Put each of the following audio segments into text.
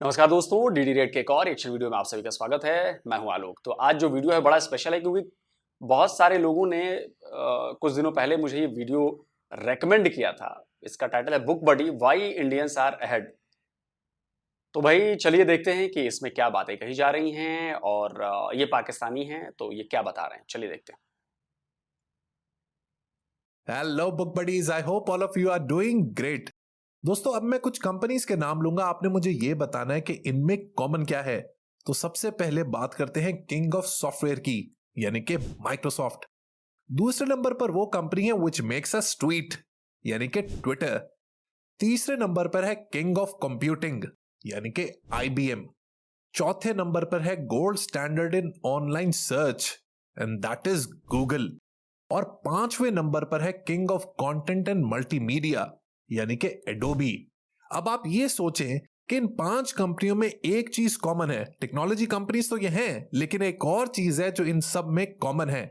नमस्कार दोस्तों, DD red के एक और एक्शन वीडियो में आप सभी का स्वागत है। मैं हूं आलोक। तो आज जो वीडियो है बड़ा स्पेशल है क्योंकि बहुत सारे लोगों ने कुछ दिनों पहले मुझे ये वीडियो रेकमेंड किया था। इसका टाइटल है Book Buddy why Indians are ahead. तो भाई चलिए देखते हैं कि इसमें क्या बातें कही जा रही हैं और ये पाकिस्तानी हैं तो ये क्या बता रहे हैं। चलिए देखते हैं। Hello Book Buddies, I hope all of you are doing great. दोस्तों, अब मैं कुछ कंपनीज के नाम लूंगा, आपने मुझे यह बताना है कि इनमें कॉमन क्या है। तो सबसे पहले बात करते हैं किंग ऑफ सॉफ्टवेयर की, यानी कि माइक्रोसॉफ्ट। दूसरे नंबर पर वो कंपनी है विच मेक्स अस ट्वीट, यानी कि ट्विटर। तीसरे नंबर पर है किंग ऑफ कंप्यूटिंग, यानी कि आईबीएम। चौथे नंबर पर है gold standard in online search, and that is Google. और पांचवें नंबर पर है king of content and multimedia, यानी कि एडोबी। अब आप ये सोचें कि इन पांच कंपनियों में एक चीज कॉमन है। टेक्नोलॉजी कंपनीज तो ये हैं, लेकिन एक और चीज है जो इन सब में कॉमन है।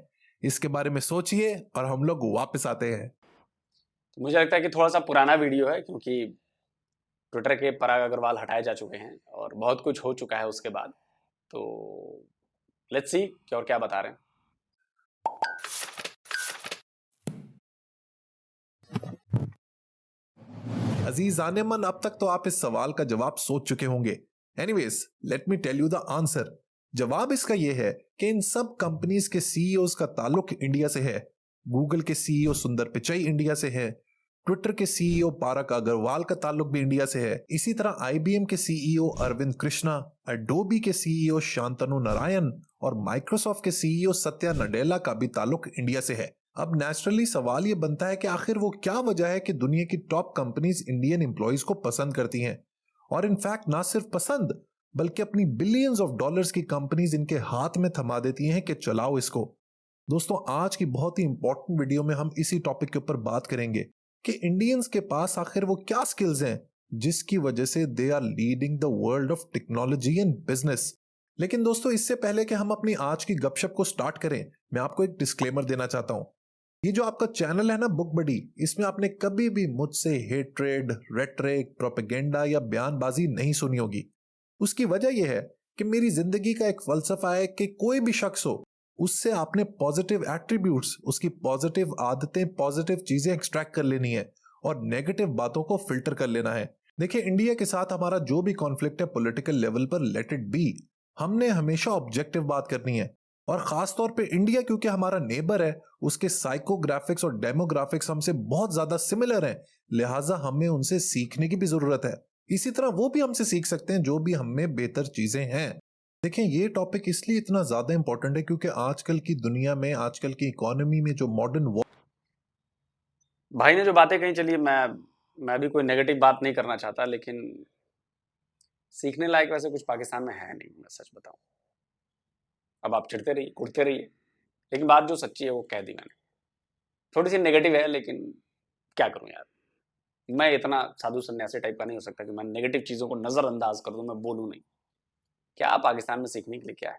इसके बारे में सोचिए और हम लोग वापस आते हैं। तो मुझे लगता है कि थोड़ा सा पुराना वीडियो है क्योंकि ट्विटर के पराग अग्रवाल हटाए जा चुके हैं और बहुत कुछ हो चुका है उसके बाद। तो लेट्स सी कि और क्या बता रहे हैं। अजीज आने मन, अब तक तो आप इस सवाल का जवाब सोच चुके होंगे। Anyways, let me tell you the answer. जवाब इसका यह है कि इन सब कंपनीज के सीईओज का ताल्लुक इंडिया से है। गूगल के सीईओ सुंदर पिचाई इंडिया से है। ट्विटर के सीईओ पारक अग्रवाल का ताल्लुक भी इंडिया से है। इसी तरह आईबीएम के सीईओ अरविंद कृष्णा, एडोबी के सीईओ शांतनु नारायण और माइक्रोसॉफ्ट के सीईओ सत्या नडेला का भी ताल्लुक इंडिया से है। अब नेचुरली सवाल ये बनता है कि आखिर वो क्या वजह है कि दुनिया की टॉप कंपनीज इंडियन एम्प्लॉयज को पसंद करती हैं, और इनफैक्ट ना सिर्फ पसंद बल्कि अपनी बिलियंस ऑफ डॉलर्स की कंपनीज इनके हाथ में थमा देती हैं कि चलाओ इसको। दोस्तों, आज की बहुत ही इंपॉर्टेंट वीडियो में हम इसी टॉपिक के ऊपर बात करेंगे कि इंडियंस के पास आखिर वो क्या स्किल्स हैं जिसकी वजह से they are leading the world of technology and business. लेकिन दोस्तों, इससे पहले कि हम अपनी आज की गपशप को स्टार्ट करें, मैं आपको एक डिस्क्लेमर देना चाहता हूं। ये जो आपका चैनल है ना बुक बडी, इसमें आपने कभी भी मुझसे हेट्रेड, रेटरिक, प्रोपेगेंडा या बयानबाजी नहीं सुनी होगी। उसकी वजह यह है कि मेरी जिंदगी का एक फलसफा है कि कोई भी शख्स हो, उससे आपने पॉजिटिव एट्रीब्यूट्स, उसकी पॉजिटिव आदतें, पॉजिटिव चीजें एक्सट्रैक्ट कर लेनी है और नेगेटिव बातों को फिल्टर कर लेना है। देखिए, इंडिया के साथ हमारा जो भी कॉन्फ्लिक्ट है पॉलिटिकल लेवल पर, लेट इट बी। हमने हमेशा ऑब्जेक्टिव बात करनी है, और खास तौर पे इंडिया क्योंकि हमारा नेबर है, उसके साइकोग्राफिक्स और डेमोग्राफिक्स हमसे बहुत ज्यादा सिमिलर हैं, लिहाजा हमें उनसे सीखने की भी जरूरत है। इसी तरह वो भी हमसे सीख सकते हैं जो भी हमें बेहतर चीजें हैं। देखें, ये टॉपिक इसलिए इतना ज्यादा इंपॉर्टेंट है क्योंकि आजकल की दुनिया में, आजकल की इकोनॉमी में जो मॉडर्न भाई ने जो बातें कही, चलिए मैं भी कोई नेगेटिव बात नहीं करना चाहता, लेकिन सीखने लायक वैसे कुछ पाकिस्तान में है नहीं, मैं सच बताऊं। अब आप चिढ़ते रहिए, कुड़ते रहिए, लेकिन बात जो सच्ची है वो कह दी मैंने। थोड़ी सी नेगेटिव है, लेकिन क्या करूं यार। मैं इतना साधु सन्यासी टाइप का नहीं हो सकता कि मैं नेगेटिव चीजों को नजरअंदाज कर दूं, मैं बोलूं नहीं। क्या पाकिस्तान में सीखने के लिए क्या है।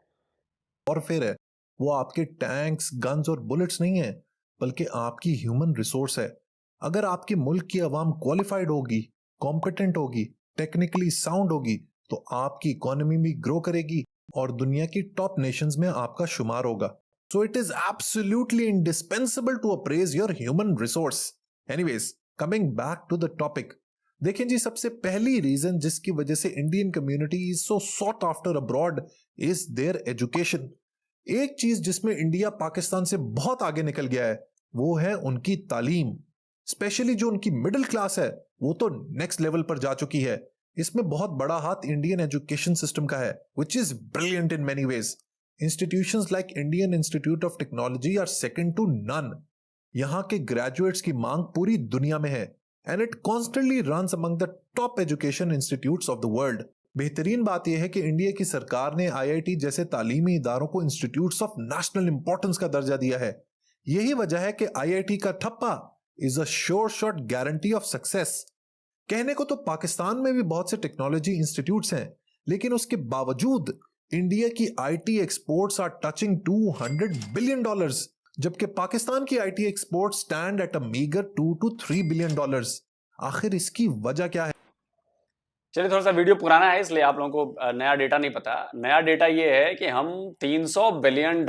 वॉरफेयर है, वो आपके टैंक्स, गन्स और बुलेट्स नहीं है, बल्कि आपकी ह्यूमन रिसोर्स है। अगर आपके मुल्क की आवाम क्वालिफाइड होगी, कॉम्पिटेंट होगी, टेक्निकली साउंड होगी, तो आपकी इकोनॉमी भी ग्रो करेगी और दुनिया की टॉप नेशंस में आपका शुमार होगा। So it is absolutely indispensable to appraise your human resource. Anyways, coming back to the topic. देखें जी, सबसे पहली रीजन जिसकी वजह से Indian community is so sought after abroad is their education. एक चीज जिसमें इंडिया पाकिस्तान से बहुत आगे निकल गया है, वो है उनकी तालीम। स्पेशली जो उनकी मिडिल क्लास है, वो तो नेक्स्ट लेवल पर जा चुकी है। इसमें बहुत बड़ा हाथ इंडियन एजुकेशन सिस्टम का है, which is brilliant in many ways. Institutions like Indian Institute of Technology are second to none. यहाँ के ग्रेजुएट्स की मांग पूरी दुनिया में है, and it constantly runs among the top education institutes of the world. बेहतरीन बात यह है कि इंडिया की सरकार ने आईआईटी जैसे तालीमी इदारों को इंस्टीट्यूट्स ऑफ नेशनल इंपॉर्टेंस का दर्जा दिया है। यही वजह है कि आईआईटी का ठप्पा is a sure shot guarantee of success. कहने को तो पाकिस्तान में भी बहुत से टेक्नोलॉजी इंस्टीट्यूट्स हैं, लेकिन उसके बावजूद इंडिया की IT exports are touching $200 billion, जबकि पाकिस्तान की IT export stand at a meagre $2 to $3 billion. आखिर इसकी वजह क्या है? चलिए, थोड़ा सा वीडियो पुराना है इसलिए आप लोगों को नया डेटा नहीं पता। नया डेटा ये है कि हम $300 बिलियन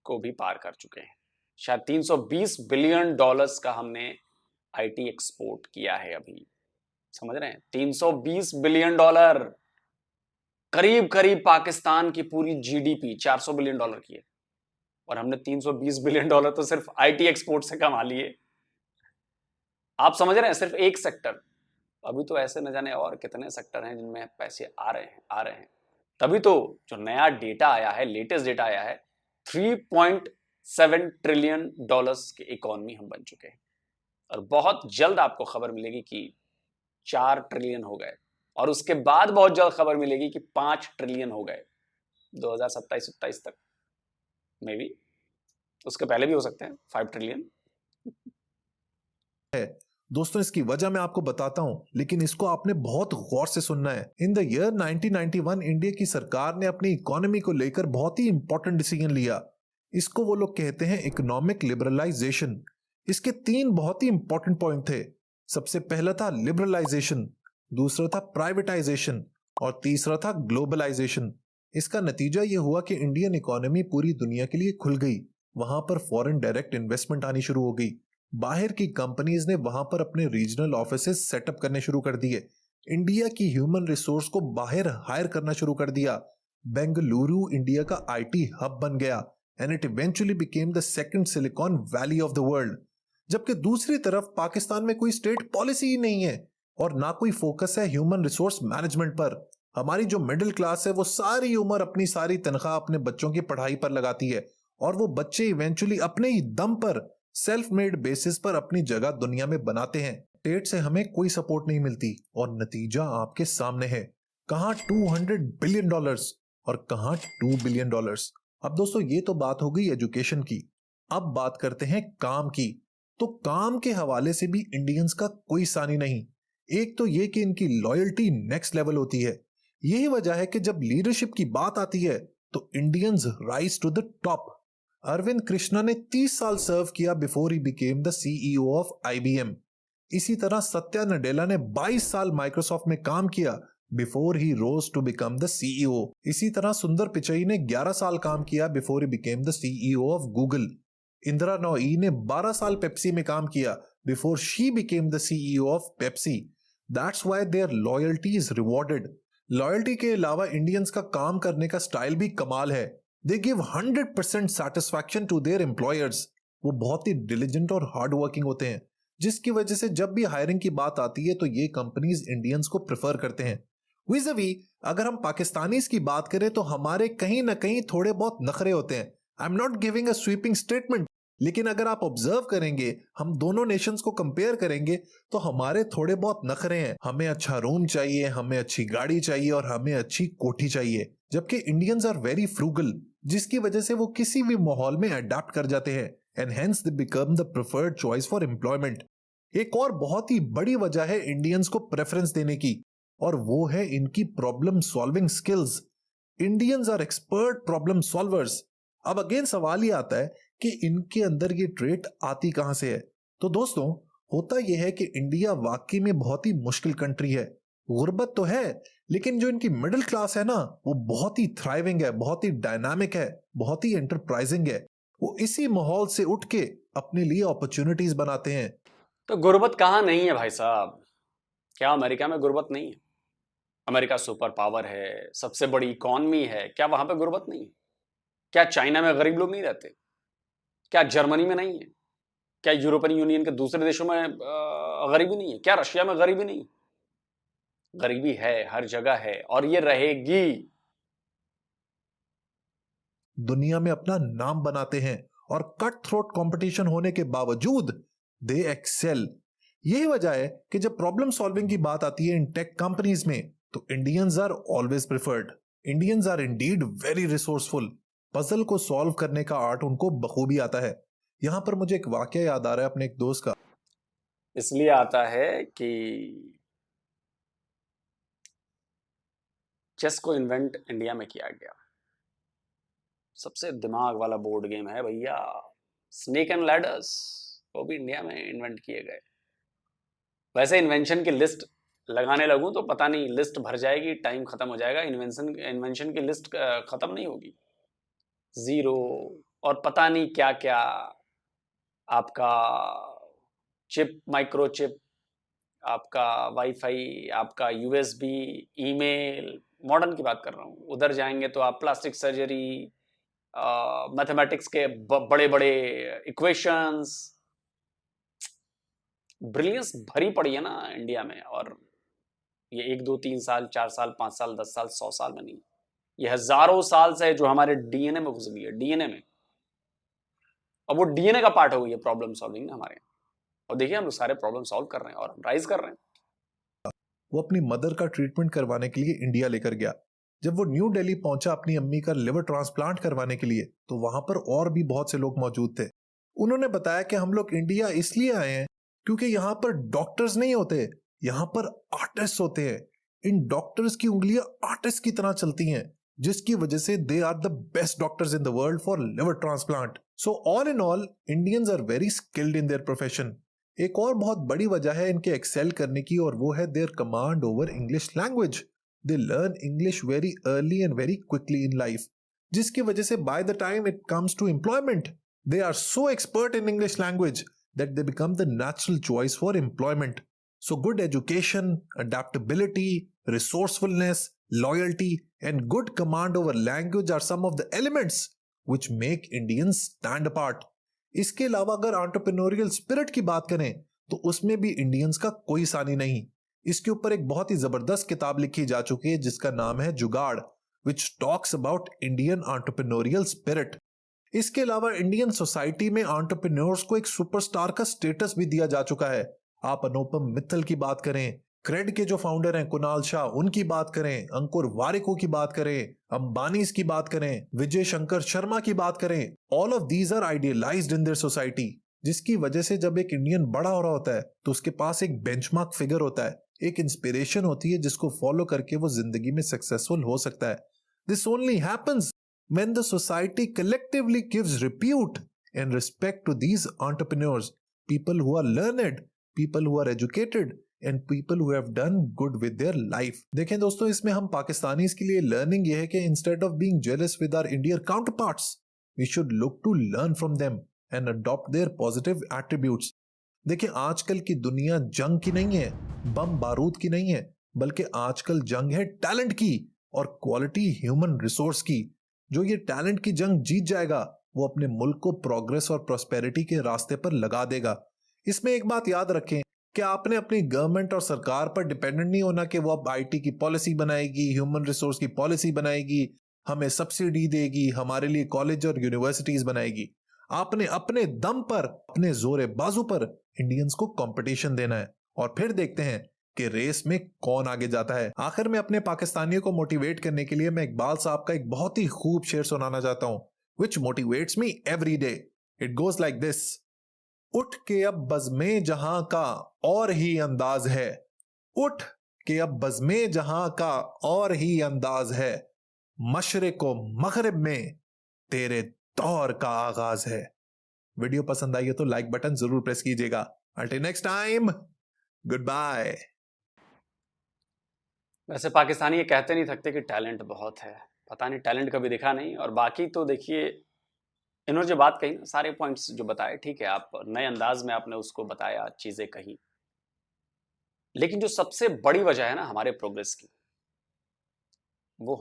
को भी पार कर चुके हैं। शायद $320 बिलियन का हमने आईटी एक्सपोर्ट किया है अभी, समझ रहे हैं? $320 बिलियन, करीब करीब पाकिस्तान की पूरी जीडीपी $400 बिलियन की है, और हमने $320 बिलियन तो सिर्फ आईटी एक्सपोर्ट से कमा लिए। आप समझ रहे हैं? सिर्फ एक सेक्टर। अभी तो ऐसे न जाने और कितने सेक्टर हैं जिनमें पैसे आ रहे हैं। तभी तो जो नया डेटा आया है, लेटेस्ट डेटा आया है, $3.7 ट्रिलियन की इकोनॉमी हम बन चुके हैं, और बहुत जल्द आपको खबर मिलेगी कि 4 ट्रिलियन हो गए, और उसके बाद बहुत जल्द खबर मिलेगी कि 5 ट्रिलियन हो गए 2027-28 तक, मे बी उसके पहले भी हो सकते हैं 5 ट्रिलियन। दोस्तों, इसकी वजह मैं आपको बताता हूं, लेकिन इसको आपने बहुत गौर से सुनना है। इन द ईयर 1991 इंडिया की सरकार ने अपनी इकोनॉमी को लेकर बहुत ही इंपॉर्टेंट डिसीजन लिया। इसको वो लोग कहते हैं इकोनॉमिक लिबरलाइजेशन। इसके 3 बहुत ही इंपॉर्टेंट पॉइंट थे। सबसे पहला था लिबरलाइजेशन, दूसरा था प्राइवेटाइजेशन, और तीसरा था ग्लोबलाइजेशन। इसका नतीजा ये हुआ कि इंडियन इकोनॉमी पूरी दुनिया के लिए खुल गई। वहां पर फॉरेन डायरेक्ट इन्वेस्टमेंट आनी शुरू हो गई। बाहर की कंपनीज ने वहां पर अपने रीजनल ऑफिसेस सेटअप करने शुरू कर दिए। इंडिया की ह्यूमन रिसोर्स को बाहर हायर करना शुरू कर दिया। बेंगलुरु इंडिया का आईटी हब बन गया, and it eventually became the second silicon valley of the world. जबकि दूसरी तरफ पाकिस्तान में कोई स्टेट पॉलिसी ही नहीं है, और ना कोई फोकस है ह्यूमन रिसोर्स मैनेजमेंट पर। हमारी जो मिडिल क्लास है वो सारी उम्र अपनी सारी तनख्वाह अपने बच्चों की पढ़ाई पर लगाती है, और वो बच्चे इवेंचुअली अपने ही दम पर सेल्फ मेड बेसिस पर अपनी जगह दुनिया में बनाते हैं। स्टेट से हमें कोई सपोर्ट नहीं मिलती, और नतीजा आपके सामने है। कहां $200 बिलियन और कहां $2 बिलियन। अब दोस्तों, ये तो बात हो गई एजुकेशन की। अब बात करते हैं काम की। तो काम के हवाले से भी इंडियंस का कोई सानी नहीं। एक तो ये कि इनकी लॉयल्टी नेक्स्ट लेवल होती है। यही वजह है कि जब लीडरशिप की बात आती है तो Indians rise to the top. Arvind Krishna ने 30 साल सर्व किया before he became the CEO of IBM. इसी तरह सत्या नडेला ने 22 साल माइक्रोसॉफ्ट में काम किया before he rose to become the CEO. इसी तरह सुंदर पिचई ने 11 साल काम किया before he became the CEO of Google. Indira Nooyi ने 12 साल पेप्सी में काम किया before she became the CEO of Pepsi. That's why their loyalty is rewarded. Loyalty के अलावा इंडियंस का काम करने का स्टाइल भी कमाल है। They give 100% satisfaction to their employers. वो बहुत ही डिलिजेंट और हार्ड वर्किंग होते हैं, जिसकी वजह से जब भी हायरिंग की बात आती है तो ये कंपनीज इंडियंस को प्रेफर करते हैं। विज़-अ-वी अगर हम पाकिस्तानीज की बात करें तो हमारे कहीं ना कहीं थोड़े बहुत नखरे होते हैं। I am not giving a sweeping statement, लेकिन अगर आप ऑब्जर्व करेंगे, हम दोनों नेशंस को कंपेयर करेंगे, तो हमारे थोड़े बहुत नखरे हैं। हमें अच्छा रूम चाहिए, हमें अच्छी गाड़ी चाहिए, और हमें अच्छी कोठी चाहिए। जबकि इंडियंस आर वेरी फ्रूगल, जिसकी वजह से वो किसी भी माहौल में अडेप्ट कर जाते हैं, and hence they become the preferred choice for employment. एक और बहुत ही बड़ी वजह है इंडियंस को प्रेफरेंस देने की, और वो है इनकी problem solving skills. Indians are expert problem solvers. अब अगेन सवाल ये आता है कि इनके अंदर ये ट्रेट आती कहां से है। तो दोस्तों, होता यह है कि इंडिया वाकई में बहुत ही मुश्किल कंट्री है। गुर्बत तो है, लेकिन जो इनकी मिडिल क्लास है ना, वो बहुत ही थ्राइविंग है, बहुत ही डायनामिक है, बहुत ही एंटरप्राइजिंग है। वो इसी माहौल से उठ के अपने लिए अपॉर्चुनिटीज बनाते हैं। तो गुर्बत कहाँ नहीं है भाई साहब? क्या अमेरिका में गुर्बत नहीं है? अमेरिका सुपर पावर है, सबसे बड़ी इकॉनमी है, क्या वहां पे गुर्बत नहीं है? क्या चाइना में गरीब लोग नहीं रहते? क्या जर्मनी में नहीं है? क्या यूरोपियन यूनियन के दूसरे देशों में गरीबी नहीं है? क्या रशिया में गरीबी नहीं है? गरीबी है, हर जगह है, और ये रहेगी। दुनिया में अपना नाम बनाते हैं, और कट थ्रोट कंपटीशन होने के बावजूद दे एक्सेल। यही वजह है कि जब प्रॉब्लम सॉल्विंग की बात आती है इन टेक कंपनीज में, तो Indians are always preferred. Indians are indeed very resourceful. Puzzle को सॉल्व करने का आर्ट उनको बखूबी आता है। यहां पर मुझे एक वाकया याद आ रहा है अपने एक दोस्त का। इसलिए आता है कि चेस को इन्वेंट इंडिया में किया गया। सबसे दिमाग वाला बोर्ड गेम है भैया। स्नेक एंड लैडर्स वो भी इंडिया में इन्वेंट किए गए। वैसे इन्वेंशन की लिस्ट लगाने लगूं तो पता नहीं लिस्ट भर जाएगी, टाइम खत्म हो जाएगा, इन्वेंशन की लिस्ट खत्म नहीं होगी, जीरो। और पता नहीं क्या क्या, आपका चिप, माइक्रोचिप, आपका वाईफाई, आपका यूएसबी, ईमेल, मॉडर्न की बात कर रहा हूँ। उधर जाएंगे तो आप प्लास्टिक सर्जरी, मैथमेटिक्स के बड़े बड़े इक्वेशंस, ब्रिलियंस भरी पड़ी है ना इंडिया में। और ये 1 2 3 साल, 4 साल, 5 साल, 10 साल, 100 साल में नहीं, ये हजारों साल से जो हमारे डीएनए में घुस गई है, डीएनए में। अब वो डीएनए का पार्ट हो गई है प्रॉब्लम सॉल्विंग हमारे। और देखिए हम लोग सारे प्रॉब्लम सॉल्व कर रहे हैं और हम राइज कर रहे हैं। वो अपनी मदर का ट्रीटमेंट करवाने के लिए इंडिया लेकर गया। जब वो न्यू दिल्ली पहुंचा अपनी अम्मी का लिवर ट्रांसप्लांट करवाने के लिए, तो वहां पर और भी बहुत से लोग मौजूद थे। उन्होंने बताया कि हम लोग इंडिया इसलिए आए हैं क्योंकि यहाँ पर डॉक्टर्स नहीं होते, यहाँ पर आर्टिस्ट होते हैं। इन डॉक्टर्स की उंगलियां आर्टिस्ट की तरह चलती हैं, जिसकी वजह से they are the best doctors in the world for liver transplant. So all in all, Indians are very skilled in their profession. एक और बहुत बड़ी वजह है इनके एक्सेल करने की, और वो है their command over English language. They learn English very early and very quickly in life, जिसकी वजह से by the time it comes to employment, they are so expert in English language that they become the natural choice for employment. So good education, adaptability, resourcefulness, loyalty, and good command over language are some of the elements which make Indians stand apart. इसके अलावा अगर entrepreneurial spirit की बात करें तो उसमें भी Indians का कोई सानी नहीं। इसके ऊपर एक बहुत ही जबरदस्त किताब लिखी जा चुकी है जिसका नाम है जुगाड़, which talks about Indian entrepreneurial spirit. इसके अलावा इंडियन सोसाइटी में एंटरप्रेन्योर्स को एक सुपरस्टार का स्टेटस भी दिया जा चुका है। आप अनुपम मित्तल की बात करें, क्रेड के जो फाउंडर हैं कुणाल शाह, उनकी बात करें, अंकुर वारिको की बात करें, अंबानीज की बात करें, विजय शंकर शर्मा की बात करें, all of these are idealised in their society. जिसकी वजह से जब एक इंडियन बड़ा हो रहा होता है तो उसके पास एक बेंचमार्क फिगर होता है, एक इंस्पिरेशन होती है जिसको फॉलो करके वो जिंदगी में सक्सेसफुल हो सकता है। This only happens when the society collectively gives repute and respect to these entrepreneurs, people who are learned, people who are educated, and people who have done good with their life. देखें दोस्तों, इसमें हम Pakistanis के लिए learning ये है कि instead of being jealous with our Indian counterparts, we should look to learn from them and adopt their positive attributes. देखिए आजकल की दुनिया जंग की नहीं है, बम बारूद की नहीं है, बल्कि आजकल जंग है टैलेंट की और क्वालिटी ह्यूमन रिसोर्स की। जो ये टैलेंट की जंग जीत जाएगा वो अपने मुल्क को प्रोग्रेस और प्रॉस्पेरिटी के रास्ते पर लगा देगा। इसमें एक बात याद रखें कि आपने अपनी गवर्नमेंट और सरकार पर डिपेंडेंट नहीं होना कि वो अब आईटी की पॉलिसी बनाएगी, ह्यूमन रिसोर्स की पॉलिसी बनाएगी, हमें सब्सिडी देगी, हमारे लिए कॉलेज और यूनिवर्सिटीज बनाएगी। आपने अपने दम पर, अपने जोरे बाजू पर इंडियंस को कंपटीशन देना है और फिर देखते हैं कि रेस में कौन आगे जाता है। आखिर में अपने पाकिस्तानियों को मोटिवेट करने के लिए मैं इकबाल साहब का एक बहुत ही खूब शेर सुनाना चाहता हूं, which motivates me every day. It goes like this: उठ के अब बज़्मे जहां का और ही अंदाज है, उठ के अब बज़्मे जहां का और ही अंदाज है, मशरिक व मगरिब में तेरे दौर का आगाज है। वीडियो पसंद आई है तो लाइक बटन जरूर प्रेस कीजिएगा। Until next time, goodbye. वैसे पाकिस्तानी ये कहते नहीं थकते कि टैलेंट बहुत है, पता नहीं टैलेंट कभी दिखा नहीं। और बाकी तो देखिए इन्होंने जो बात कही ना, सारे पॉइंट्स जो बताए ठीक है, आप नए अंदाज में आपने उसको बताया, चीजें कही, लेकिन जो सबसे बड़ी वजह है ना हमारे प्रोग्रेस की, वो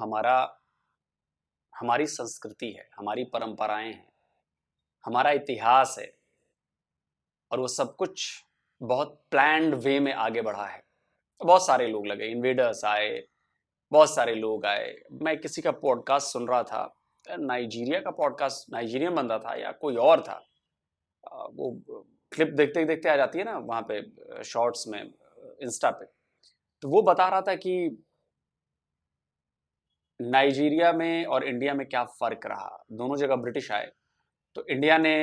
हमारी संस्कृति है, हमारी परंपराएं हैं, हमारा इतिहास है। और वो सब कुछ बहुत प्लान्ड वे में आगे बढ़ा है। बहुत सारे लोग लगे, इन्वेडर्स आए, बहुत सारे लोग आए। मैं किसी का पॉडकास्ट सुन रहा था, नाइजीरिया का पॉडकास्ट, नाइजीरियन बंदा था या कोई और था, वो क्लिप देखते देखते आ जाती है ना वहाँ पे शॉर्ट्स में, इंस्टा पे। तो वो बता रहा था कि नाइजीरिया में और इंडिया में क्या फ़र्क रहा। दोनों जगह ब्रिटिश आए तो इंडिया ने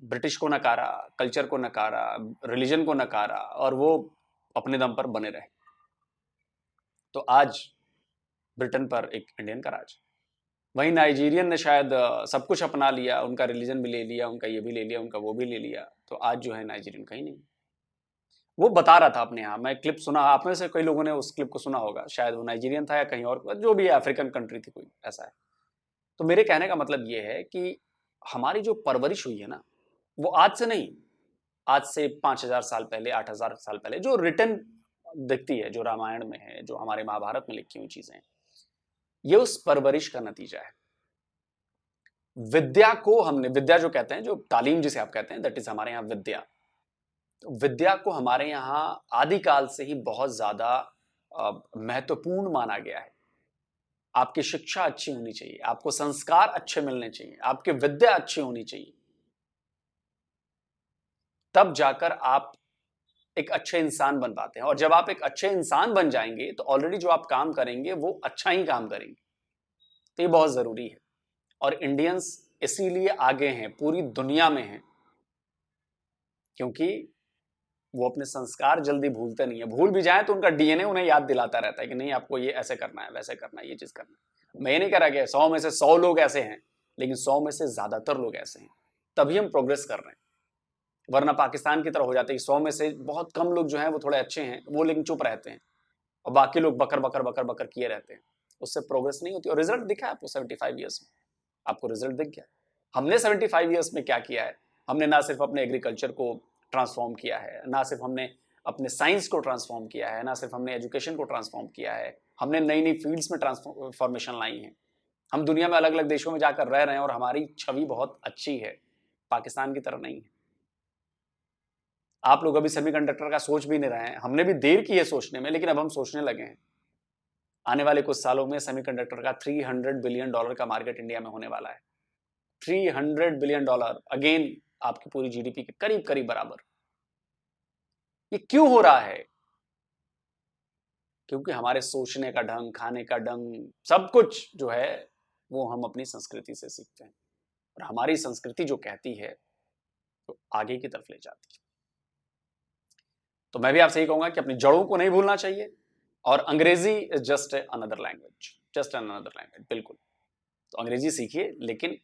ब्रिटिश को नकारा, कल्चर को नकारा, रिलीजन को नकारा, और वो अपने दम पर बने रहे। तो आज ब्रिटेन पर एक इंडियन का राज। वहीं नाइजीरियन ने शायद सब कुछ अपना लिया, उनका रिलीजन भी ले लिया, उनका ये भी ले लिया, उनका वो भी ले लिया, तो आज जो है नाइजीरियन कहीं नहीं। वो बता रहा था अपने यहाँ, मैं क्लिप सुना, आप में से कई लोगों ने उस क्लिप को सुना होगा, शायद वो नाइजीरियन था या कहीं और, जो भी अफ्रीकन कंट्री थी कोई ऐसा है। तो मेरे कहने का मतलब ये है कि हमारी जो परवरिश हुई है ना, वो आज से नहीं, आज से 5000 साल पहले, 8000 साल पहले जो रिटर्न दिखती है, जो रामायण में है, जो हमारे महाभारत में लिखी हुई चीजें हैं, ये उस परवरिश का नतीजा है। विद्या को हमने, विद्या जो कहते हैं, जो तालीम जिसे आप कहते हैं, दैट इज हमारे यहाँ विद्या। तो विद्या को हमारे यहाँ आदिकाल से ही बहुत ज्यादा महत्वपूर्ण माना गया है। आपकी शिक्षा अच्छी होनी चाहिए, आपको संस्कार अच्छे मिलने चाहिए, आपकी विद्या अच्छी होनी चाहिए, तब जाकर आप एक अच्छे इंसान बन पाते हैं। और जब आप एक अच्छे इंसान बन जाएंगे तो ऑलरेडी जो आप काम करेंगे वो अच्छा ही काम करेंगे। तो ये बहुत जरूरी है। और इंडियंस इसीलिए आगे हैं, पूरी दुनिया में हैं, क्योंकि वो अपने संस्कार जल्दी भूलते नहीं है। भूल भी जाए तो उनका डीएनए उन्हें याद दिलाता रहता है कि नहीं, आपको ये ऐसे करना है, वैसे करना है, ये चीज करना है। मैं ये नहीं कह रहा कि 100 में से 100 लोग ऐसे हैं, लेकिन 100 में से ज्यादातर लोग ऐसे हैं, तभी हम प्रोग्रेस कर रहे हैं। वरना पाकिस्तान की तरह हो जाते हैं, 100 में से बहुत कम लोग जो हैं वो थोड़े अच्छे हैं, वो लेकिन चुप रहते हैं, और बाकी लोग बकर बकर बकर बकर किए रहते हैं। उससे प्रोग्रेस नहीं होती। और रिजल्ट दिखा है आपको 75 ईयर्स में, आपको रिजल्ट दिख गया। हमने 75 ईयर्स में क्या किया है? हमने ना सिर्फ अपने एग्रीकल्चर को ट्रांसफॉर्म किया है, ना सिर्फ हमने अपने साइंस को ट्रांसफॉर्म किया है, ना सिर्फ हमने एजुकेशन को ट्रांसफॉर्म किया है, हमने नई नई फील्ड्स में ट्रांसफॉर्मेशन लाई है। हम दुनिया में अलग अलग देशों में जाकर रह रहे हैं और हमारी छवि बहुत अच्छी है, पाकिस्तान की तरह नहीं है। आप लोग अभी सेमीकंडक्टर का सोच भी नहीं रहे हैं, हमने भी देर की है सोचने में, लेकिन अब हम सोचने लगे हैं। आने वाले कुछ सालों में सेमीकंडक्टर का $300 बिलियन का मार्केट इंडिया में होने वाला है। $300 बिलियन, अगेन आपकी पूरी जीडीपी के करीब करीब बराबर। ये क्यों हो रहा है? क्योंकि हमारे सोचने का ढंग, खाने का ढंग, सब कुछ जो है वो हम अपनी संस्कृति से सीखते हैं। और हमारी संस्कृति जो कहती है तो आगे की तरफ ले जाती है। तो मैं भी आपसे यही कहूंगा कि अपनी जड़ों को नहीं भूलना चाहिए, और अंग्रेजी is just another language, just another language, बिल्कुल। तो अंग्रेजी सीखिए, लेकिन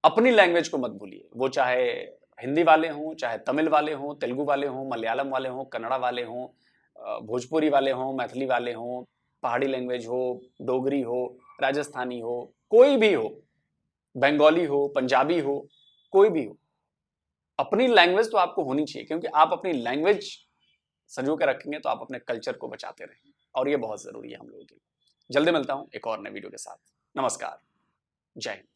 अपनी लैंग्वेज को मत भूलिए। वो चाहे हिंदी वाले हों, चाहे तमिल वाले हों, तेलुगु वाले हों, मलयालम वाले हों, कन्नड़ा वाले हों, भोजपुरी वाले हों, मैथिली वाले हों, पहाड़ी लैंग्वेज हो, डोगरी हो, राजस्थानी हो, कोई भी हो, बंगाली हो, पंजाबी हो, कोई भी हो, अपनी लैंग्वेज तो आपको होनी चाहिए। क्योंकि आप अपनी लैंग्वेज संजो के रखेंगे तो आप अपने कल्चर को बचाते रहेंगे, और ये बहुत जरूरी है हम लोगों के लिए। जल्दी मिलता हूं एक और नए वीडियो के साथ। नमस्कार, जय हिंद।